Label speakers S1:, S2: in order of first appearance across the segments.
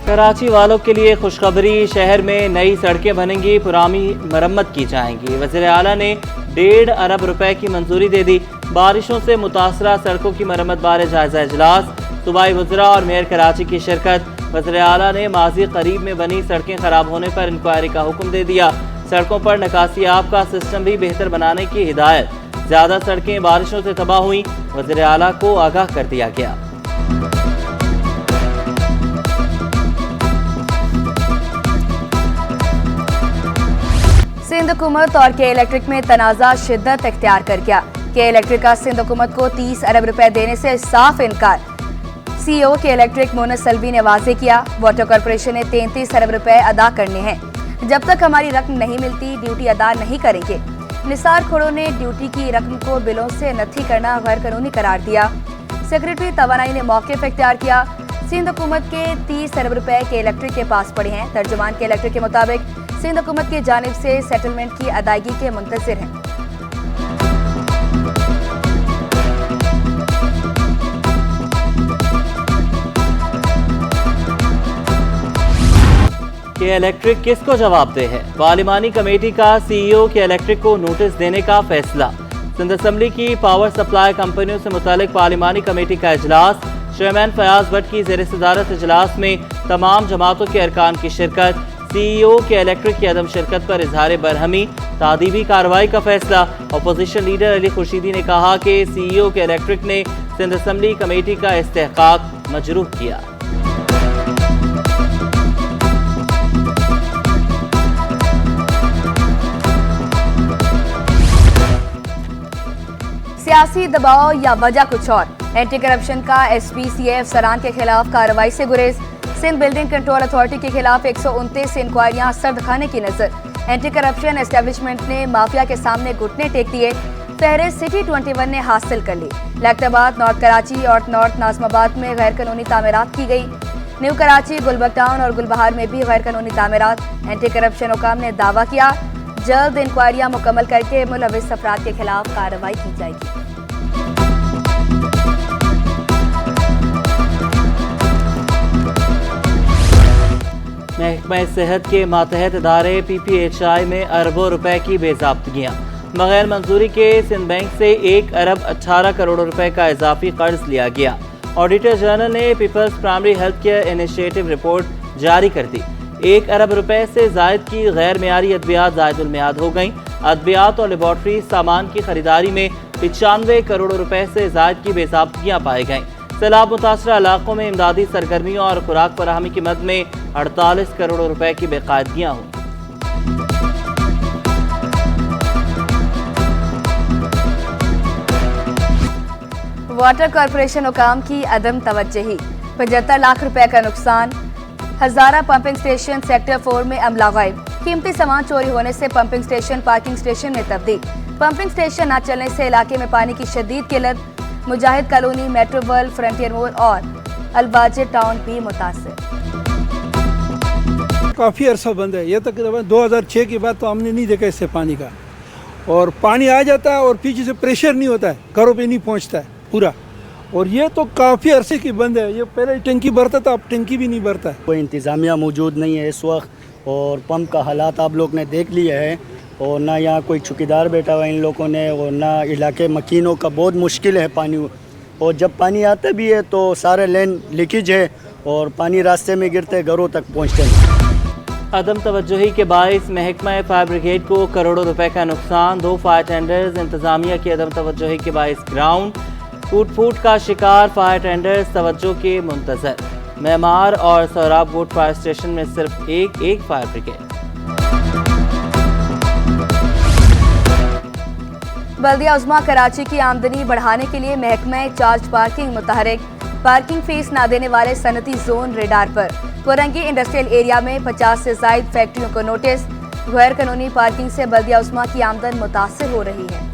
S1: कराची वालों के लिए खुशखबरी, शहर में नई सड़कें बनेंगी, पुरानी मरम्मत की जाएंगी। वज़ीर आला ने 1.5 अरब रुपए की मंजूरी दे दी। बारिशों से मुतासरा सड़कों की मरम्मत बारे जायजा इजलास, सूबाई वज़रा और मेयर कराची की शिरकत। वज़ीर आला ने माजी करीब में बनी सड़कें खराब होने पर इंक्वायरी का हुक्म दे दिया। सड़कों पर निकासी आब का सिस्टम भी बेहतर बनाने की हिदायत। ज़्यादा सड़कें बारिशों से तबाह हुई, वज़ीर आला को आगाह कर दिया गया।
S2: सिंध हुकूमत और के इलेक्ट्रिक में तनाज़ा शिद्दत इख्तियार कर गया। के इलेक्ट्रिक का सिंध हुकूमत को 30 अरब रुपए देने से साफ इनकार। CEO के इलेक्ट्रिक मोनस सल्वी ने वाज़ेह किया, वाटर कॉरपोरेशन ने 33 अरब रुपए अदा करने हैं। जब तक हमारी रकम नहीं मिलती ड्यूटी अदा नहीं करेंगे। निसार खोड़ो ने ड्यूटी की रकम को बिलों से नथी करना गैर कानूनी करार दिया। सेक्रेटरी तवानाई ने मौक़िफ़ इख्तियार किया। सिंध हुकूमत के 30 अरब रुपए के इलेक्ट्रिक के पास पड़े हैं। तर्जुमान के इलेक्ट्रिक के मुताबिक सिंध हुकूमत की जानिब से सेटलमेंट की अदायगी के मुंतज़िर हैं।
S1: के इलेक्ट्रिक किसको जवाब दे है? पार्लिमानी कमेटी का CEO के इलेक्ट्रिक को नोटिस देने का फैसला। सिंध असम्बली की पावर सप्लाई कंपनियों से मुतालिक पार्लिमानी कमेटी का इजलास। चेयरमैन फयाज भट्ट की ज़ेर सदारत इजलास में तमाम जमातों के अरकान की शिरकत। CEO के इलेक्ट्रिक की अदम शिरकत पर इजहार बरहमी, तादीबी कार्रवाई का फैसला। अपोजिशन लीडर अली खुर्शीदी ने कहा कि CEO के इलेक्ट्रिक ने सिंध असम्बली कमेटी का इस्तेहकाक मजरूह किया।
S2: सियासी दबाव या वजह कुछ और। एंटी करप्शन का SPCA अफसरान के खिलाफ कार्रवाई से गुरेज। सिंध बिल्डिंग कंट्रोल अथॉरिटी के खिलाफ 129 इंक्वायरियां सर्द खाने की नजर। एंटी करप्शन एस्टेब्लिशमेंट ने माफिया के सामने घुटने टेक दिए। फहरिस्त सिटी 21 ने हासिल कर ली। लैक्टाबाद, नॉर्थ कराची और नॉर्थ नाज़माबाद में गैर कानूनी तामीरात की गई। न्यू कराची, गुलबर्ग टाउन और गुलबहार में भी गैर कानूनी तामीरात। एंटी करप्शन हुकाम ने दावा किया, जल्द इंक्वायरियां मुकम्मल करके मुलविस अफराद के खिलाफ कार्रवाई की जाएगी।
S1: महकमा सेहत के मातहत इदारे PPHI में अरबों रुपए की बेज़ाब्तगियाँ। बगैर मंजूरी के सिंध बैंक से 1 अरब 18 करोड़ रुपए का इजाफी कर्ज लिया गया। ऑडिटर जनरल ने people's primary health care initiative report जारी कर दी। 1 अरब रुपए से जायद की गैर मेयारी अद्वियात जायदुल मियाद हो गईं। अद्वियात और लेबॉर्ट्री सामान की खरीदारी में 95 करोड़ रुपए से जायद की बेज़ाब्तगियाँ पाई गईं। सैलाब मुतासरा इलाकों में इमदादी सरगर्मियों और खुराक फराहमी की मद में 48 करोड़ रुपए की बेकायदगियाँ हुई।
S2: वाटर कॉरपोरेशन हुकाम की अदम तवज्जही, 75 लाख रुपए का नुकसान। हजारा पंपिंग स्टेशन सेक्टर 4 में अमला गायब। कीमती सामान चोरी होने से पंपिंग स्टेशन पार्किंग स्टेशन में तब्दील। पंपिंग स्टेशन न चलने से इलाके में पानी की शदीद किल्लत। मुजाहिद कॉलोनी, मेट्रो वर्ल्ड, फ्रंटियर मोड़ और अलबाजिर टाउन भी मुतासिर।
S3: काफ़ी अरसा बंद है। ये तकरीबन 2006 के बाद तो हमने नहीं देखा इससे पानी का। और पानी आ जाता है और पीछे से प्रेशर नहीं होता है, घरों पे नहीं पहुंचता है पूरा। और ये तो काफ़ी अरसे की बंद है। ये पहले टंकी भरता था, अब टंकी भी नहीं भरता है।
S4: कोई इंतज़ामिया मौजूद नहीं है इस वक्त, और पंप का हालात आप लोग ने देख लिया है। और ना यहाँ कोई चौकीदार बैठा हुआ इन लोगों ने, और ना इलाके मकीनों का बहुत मुश्किल है पानी। और जब पानी आता भी है तो सारे लेन लीकेज है और पानी रास्ते में गिरते घरों तक पहुँचते हैं।
S1: अदम तवज्जोही के बाइस महकमा फायर ब्रिगेड को करोड़ों रुपए का नुकसान। 2 फायर टेंडर्स। इंतजामिया की अदम तवज्जोही के बाइस ग्राउंड। टूट फूट का शिकार फायर टेंडर्स तवज्जो के मुंतजर। मेमार और सोहराब गोट फायर स्टेशन में सिर्फ एक फायर ब्रिगेड।
S2: बल्दिया उज़्मा कराची की आमदनी बढ़ाने के लिए महकमा चार्ज पार्किंग मुतहरिक। पार्किंग फीस ना देने वाले सनती जोन रेडार पर। कोरंगी इंडस्ट्रियल एरिया में 50 से ज़ायद फैक्ट्रियों को नोटिस। गैर कानूनी पार्किंग से बल्दिया उज़्मा की आमदन मुतासिर हो रही है।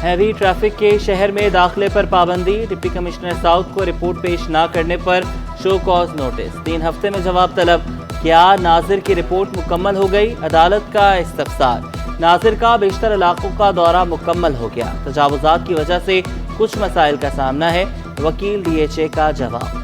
S1: हैवी ट्रैफिक के शहर में दाखिले पर पाबंदी। डिप्टी कमिश्नर साउथ को रिपोर्ट पेश न करने पर शो कॉज नोटिस। 3 हफ्ते में जवाब तलब। क्या नाजिर की रिपोर्ट मुकम्मल हो गई? अदालत का इस्तफसार। नाजिर का बेशतर इलाकों का दौरा मुकम्मल हो गया। तजावुजात की वजह से कुछ मसाइल का सामना है। वकील DHA का जवाब।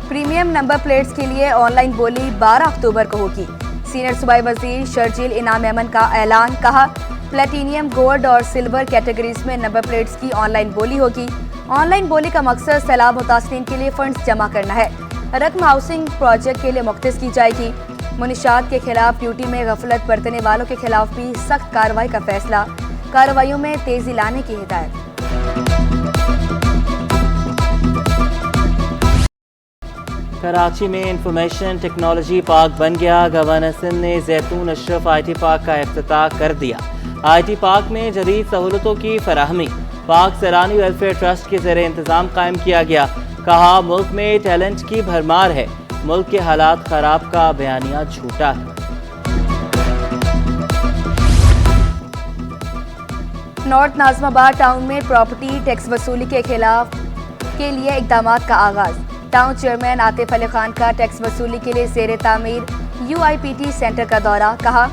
S2: प्रीमियम नंबर प्लेट्स के लिए ऑनलाइन बोली 12 अक्टूबर को होगी। सीनियर सूबाई वजीर शर्जील इनाम अमन का ऐलान। कहा, प्लेटिनियम, गोल्ड और सिल्वर कैटेगरीज में नंबर प्लेट्स की ऑनलाइन बोली होगी। ऑनलाइन बोली का मकसद सैलाब मुतासरीन के लिए फंड्स जमा करना है। रकम हाउसिंग प्रोजेक्ट के लिए मुख्तस की जाएगी। मुनशात के खिलाफ ड्यूटी में गफलत बरतने वालों के खिलाफ भी सख्त कार्रवाई का फैसला। कार्रवाइयों में तेजी लाने की हिदायत।
S1: कराची में इंफॉर्मेशन टेक्नोलॉजी पार्क बन गया। गवर्नर सिंध ने जैतून अशरफ IT पार्क का इफ्तिताह कर दिया। IT पार्क में जदीद सहूलतों की फराहमी। पाक सैलानी वेलफेयर ट्रस्ट के ज़रिए इंतज़ाम कायम किया गया। कहा, मुल्क में टैलेंट की भरमार है। मुल्क के हालात खराब का बयानिया झूठा है।
S2: नॉर्थ नाज़िमाबाद टाउन में प्रॉपर्टी टैक्स वसूली के खिलाफ के लिए इक़दामात का आगाज़। टाउन चेयरमैन आतिफ अली खान का टैक्स वसूली के लिए ज़ेर तामीर UIPT सेंटर का दौरा। कहा,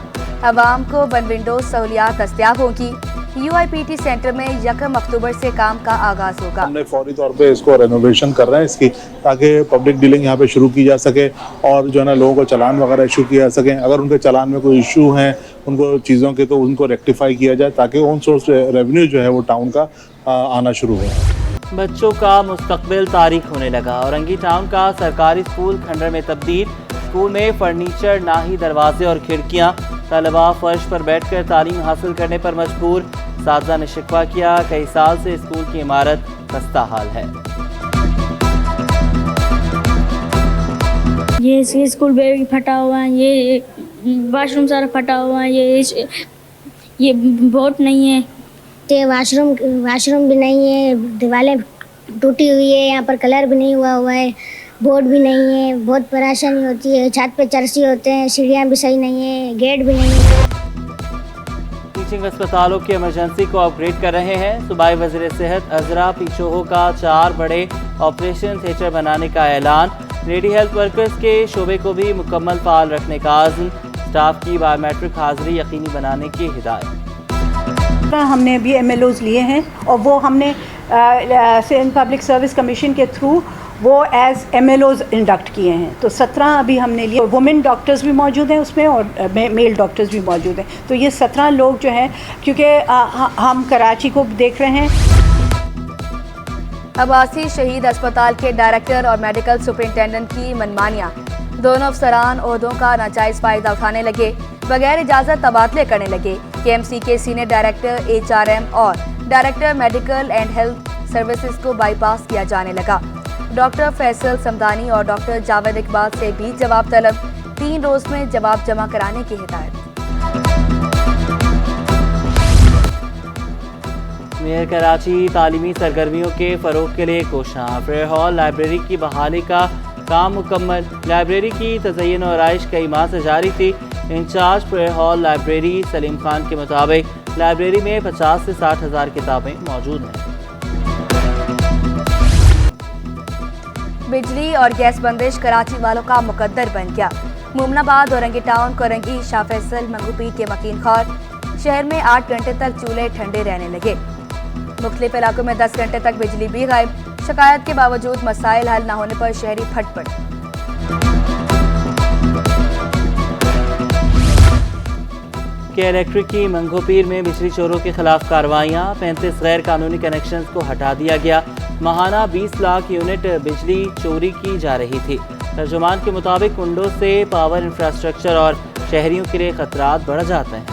S2: अवाम को वन विंडो सहूलियात दस्तयाब होगी। UIPT सेंटर में 1 अक्टूबर से काम का आगाज होगा।
S5: हमने फौरी तौर पे इसको रेनोवेशन कर रहे हैं इसकी, ताकि पब्लिक डीलिंग यहाँ पे शुरू की जा सके और जो है ना लोगों को चालान वगैरह इशू किया जा सके। अगर उनके चालान में कोई इशू हैं उनको चीज़ों के, तो उनको रेक्टिफाई किया जाए ताकि ऑन सोर्स रेवेन्यू जो है वो टाउन का आना शुरू हो।
S1: बच्चों का मुस्तकबिल तारीख होने लगा। औरंगी टाउन का सरकारी स्कूल खंडर में तब्दील। स्कूल में फर्नीचर ना ही दरवाजे और खिड़कियाँ। तलबा फर्श पर बैठकर तालीम हासिल करने पर मजबूर। साथीज़ा ने शिकवा किया, कई साल से स्कूल की इमारत खस्ता हाल है।
S6: ये स्कूल बैग फटा हुआ है, ये वाशरूम सारा फटा हुआ है, ये बोर्ड नहीं है,
S7: तो वाशरूम भी नहीं है, दीवारें टूटी हुई है, यहाँ पर कलर भी नहीं हुआ है, बोर्ड भी नहीं है, बहुत परेशानी होती है। छत पे चरसी होते हैं, सीढ़ियाँ भी सही नहीं है, गेट भी नहीं है।
S1: टीचिंग अस्पतालों की इमरजेंसी को अपग्रेड कर रहे हैं। सूबाई वज़ीर सेहत अजरा पीछोहो का 4 बड़े ऑपरेशन थिएटर बनाने का ऐलान। लेडी हेल्थ वर्कर्स के शोबे को भी मुकम्मल फाल रखने का आज़म। स्टाफ की बायोमेट्रिक हाजिरी यकीनी बनाने की हिदायत।
S8: हमने भी MLOs लिए हैं और वो हमने सिंध पब्लिक सर्विस कमीशन के थ्रू वो एज MLOs इंडक्ट किए हैं। तो 17 अभी हमने लिए। वुमेन डॉक्टर्स भी मौजूद हैं उसमें और मेल डॉक्टर्स भी मौजूद हैं। तो ये 17 लोग जो हैं, क्योंकि हम कराची को देख रहे हैं।
S2: अब्बासी शहीद अस्पताल के डायरेक्टर और मेडिकल सुपरिटेंडेंट की मनमानियाँ। दोनों अफसरान ओहदों का नाजायज़ फ़ायदा उठाने लगे, बगैर इजाज़त तबादले करने लगे। KMC के सीनियर डायरेक्टर HRM और director medical and health services को बाईपास किया जाने लगा। डॉक्टर फैसल समदानी और डॉक्टर जावेद इकबाल से भी जवाब तलब। 3 रोज़ में जवाब जमा कराने की हिदायत।
S1: मेयर कराची तालीमी सरगर्मियों के फ़रोग के लिए कोशां। फेयर हॉल लाइब्रेरी की बहाली का काम मुकम्मल। लाइब्रेरी की तज़य्युन और आराइश कई माह से जारी थी। In charge fair hall library Salim Khan के मुताबिक लाइब्रेरी में 50 से 60 हज़ार किताबें मौजूद हैं।
S2: बिजली और गैस बंदिश कराची वालों का मुकद्दर बन गया। मोमनाबाद, औरंगी टाउन, कोरंगी, शाह फैसल, मंगूपीर के मकीन खार शहर में 8 घंटे तक चूल्हे ठंडे रहने लगे। मुख्तलिफ इलाकों में 10 घंटे तक बिजली भी गायब। शिकायत के बावजूद मसाइल हल न होने पर शहरी फटफट।
S1: के इलेक्ट्रिक की मंगोपीर में बिजली चोरों के खिलाफ कार्रवाइयाँ। 35 गैर कानूनी कनेक्शन को हटा दिया गया। माहाना 20 लाख यूनिट बिजली चोरी की जा रही थी। तर्जुमान के मुताबिक कुंडों से पावर इंफ्रास्ट्रक्चर और शहरियों के लिए खतरात बढ़ जाते हैं।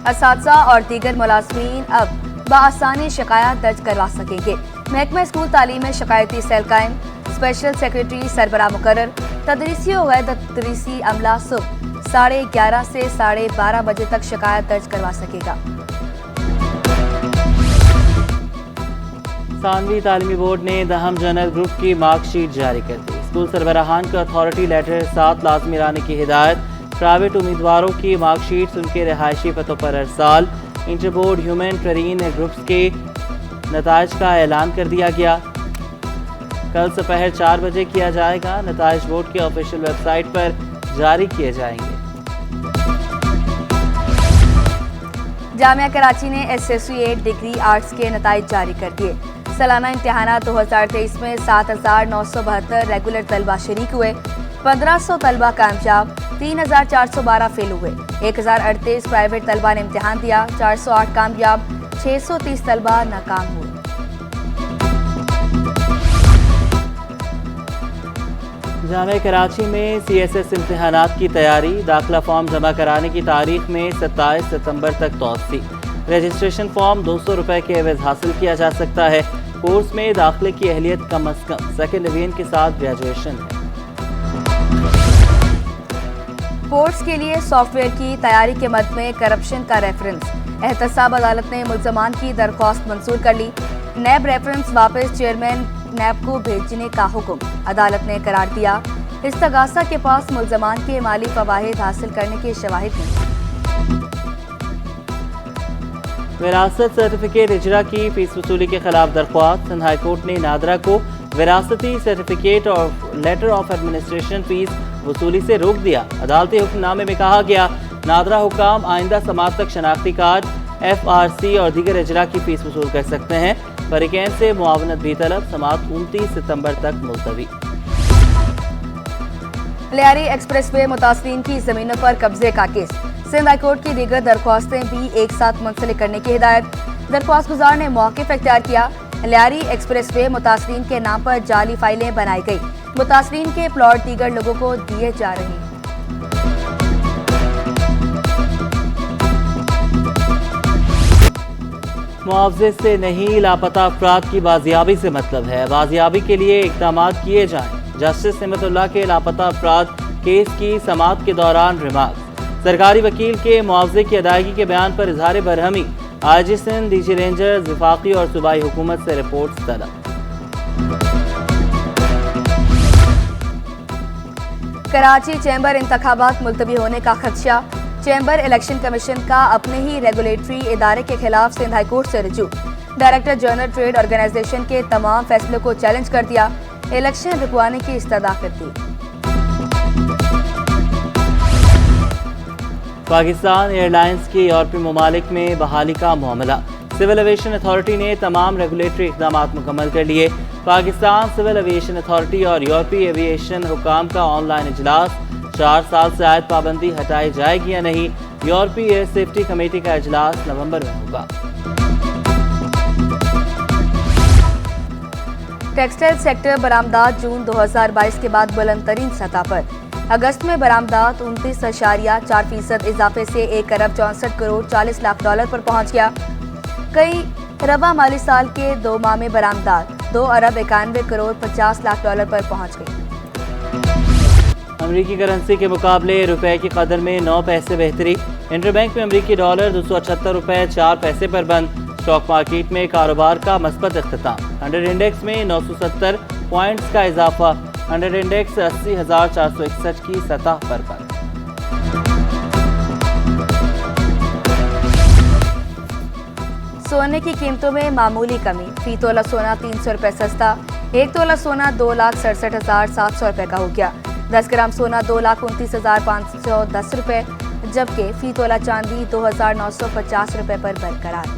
S2: असातिज़ा और दीगर मुलाज़मीन अब बआसानी शिकायत दर्ज करवा सकेंगे। महकमा स्कूल तालीम में शिकायती सेल कायम। स्पेशल सेक्रेटरी सरबराह मुकर्रर। तदरीसी और गैर तदरीसी अमला सुबह 11:30 से 12:30 बजे तक शिकायत दर्ज करवा सकेगा।
S1: सानवी तालीमी बोर्ड ने दहम जनरल ग्रुप की मार्कशीट जारी कर दी। स्कूल सरबराहान को अथॉरिटी लेटर 7 लाजमी लाने की हिदायत। प्राइवेट उम्मीदवारों की मार्कशीट्स उनके रिहायशी पतों पर अरसाल। इंटर बोर्ड ह्यूमन ट्रेन ग्रुप्स के नताइज का ऐलान कर दिया गया। कल दोपहर 4 बजे किया जाएगा। नताइज बोर्ड के ऑफिशियल वेबसाइट पर जारी किए जाएंगे।
S2: जामिया कराची ने एसोसिएट डिग्री आर्ट्स के नताइज जारी कर दिए। सालाना इम्तिहानात 2023 में 7,972 रेगुलर तलबा शरीक हुए, 1,500 तलबा कामयाब, 3,412 फेल हुए, 1,038 प्राइवेट तलबा ने इम्तिहान दिया, 408 कामयाब, 630 तलबा नाकाम हुए।
S1: जामिया कराची में CSS इम्तिहानात की तैयारी, दाखिला फॉर्म जमा कराने की तारीख में 27 सितंबर तक तौसी। रजिस्ट्रेशन फॉर्म 200 रुपए के एवज हासिल किया जा सकता है। कोर्स में दाखिले की अहलियत कम अज कम सेकेंड डिवीजन के साथ ग्रेजुएशन है।
S2: कोर्स के लिए सॉफ्टवेयर की तैयारी के मद में करप्शन का रेफरेंस, एहतसाब अदालत ने मुल्जमान की दरख्वास्त मंजूर कर ली। नैब रेफरेंस वापस चेयरमैन नैब को भेजने का हुक्म अदालत ने करार दिया। इस्तगासा के पास मुल्जमान के माली फवाहिद हासिल करने के शवाहिद हैं।
S1: विरासत सर्टिफिकेट इजरा की फीस वसूली के खिलाफ दरख्वास्त, सिंध हाई कोर्ट ने नादरा को विरासती सर्टिफिकेट और लेटर ऑफ एडमिनिस्ट्रेशन फीस वसूली से रोक दिया। अदालती हुक्मनामे में कहा गया, नादरा हुकाम आइंदा समात तक शनाख्ती कार्ड, FRC और दीगर इजरा की फीस वसूल कर सकते हैं। फरीकैन से मुआवनत भी तलब, समात 29 सितंबर तक मुलतवी।
S2: लियारी एक्सप्रेस वे मुतासरीन की जमीनों पर कब्जे का केस, सिंध हाई कोर्ट की दीगर दरख्वास्तें भी एक साथ मुंसलिक करने की हिदायत। दरख्वास्त गुजार ने मौक़िफ़ इख्तियार किया। लियारी एक्सप्रेस वे मुतासरीन के नाम पर जाली फाइलें बनाई गई, मुतासरीन के प्लॉट दीगर लोगों को दिए जा रहे हैं।
S1: मुआवजे से नहीं, लापता अफराद की बाजियाबी से मतलब है। बाजियाबी के लिए इक़दाम किए जाएं। जस्टिस निमतुल्लाह के लापता अफराद केस की समाअत के दौरान रिमार्क। सरकारी वकील के मुआवजे की अदायगी के बयान पर इजहार बरहमी, IG सिंध, DG रेंजर्स, वफाकी और सूबाई हुकूमत से रिपोर्ट तलब।
S2: कराची चैम्बर इंतखाबात मुलतवी होने का खदशा, चैम्बर इलेक्शन कमीशन का अपने ही रेगुलेटरी इदारे के खिलाफ सिंध हाई कोर्ट से रजू। डायरेक्टर जनरल ट्रेड ऑर्गेनाइजेशन के तमाम फैसलों को चैलेंज कर दिया, इलेक्शन रुकवाने की इस्तदा कर दी।
S1: पाकिस्तान एयरलाइंस की यूरोपीय ममालिक में बहाली का मामला, सिविल एविएशन अथॉरिटी ने तमाम रेगुलेटरी इक़दाम मुकम्मल कर लिए। पाकिस्तान सिविल एविएशन अथॉरिटी और यूरोपीय एविएशन हुकाम का ऑनलाइन इजलास, 4 साल से आयद पाबंदी हटाई जाएगी या नहीं, यूरोपीय एयर सेफ्टी कमेटी का इजलास नवंबर में होगा।
S2: टेक्सटाइल सेक्टर बरामदात जून 2022 के बाद बुलंद तरीन सतह पर, अगस्त में बरामदात 29.4% इजाफे से 1 अरब 64 करोड़ 40 लाख डॉलर पर पहुंच गया। कई रबा माली साल के 2 माह में बरामदात 2 अरब 91 करोड़ 50 लाख डॉलर पर पहुंच गई।
S1: अमरीकी करेंसी के मुकाबले रुपए की कदर में 9 पैसे बेहतरी, इंटरबैंक में अमरीकी डॉलर 278 रुपए 4 पैसे पर बंद। स्टॉक मार्केट में कारोबार का मस्बत इख्तिताम, 100 इंडेक्स में 970 पॉइंट्स का इजाफा, 100 इंडेक्स 80,461 की सतह पर बंद।
S2: सोने की कीमतों में मामूली कमी, फी तोला सोना 300 रुपए सस्ता, 1 तोला सोना 2,67,700 रुपए का हो गया। 10 ग्राम सोना 2,29,510 रुपए, जबकि फी तोला चांदी 2,950 रुपए पर बरकरार।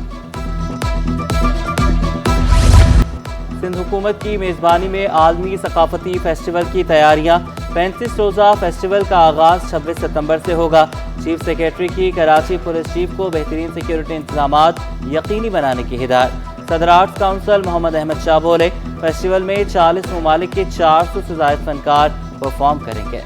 S1: सिंध हुकूमत की मेज़बानी में आलमी सकाफती फेस्टिवल की तैयारियां, 35 रोज़ा फेस्टिवल का आगाज़ 26 सितंबर से होगा। चीफ सेक्रेटरी की कराची पुलिस चीफ को बेहतरीन सिक्योरिटी इंतजामात यकीनी बनाने की हिदायत। सदर आर्ट्स काउंसिल मोहम्मद अहमद शाह बोले, फेस्टिवल में 40 ममालिक के 400 से ज़ायद फनकार परफॉर्म करेंगे।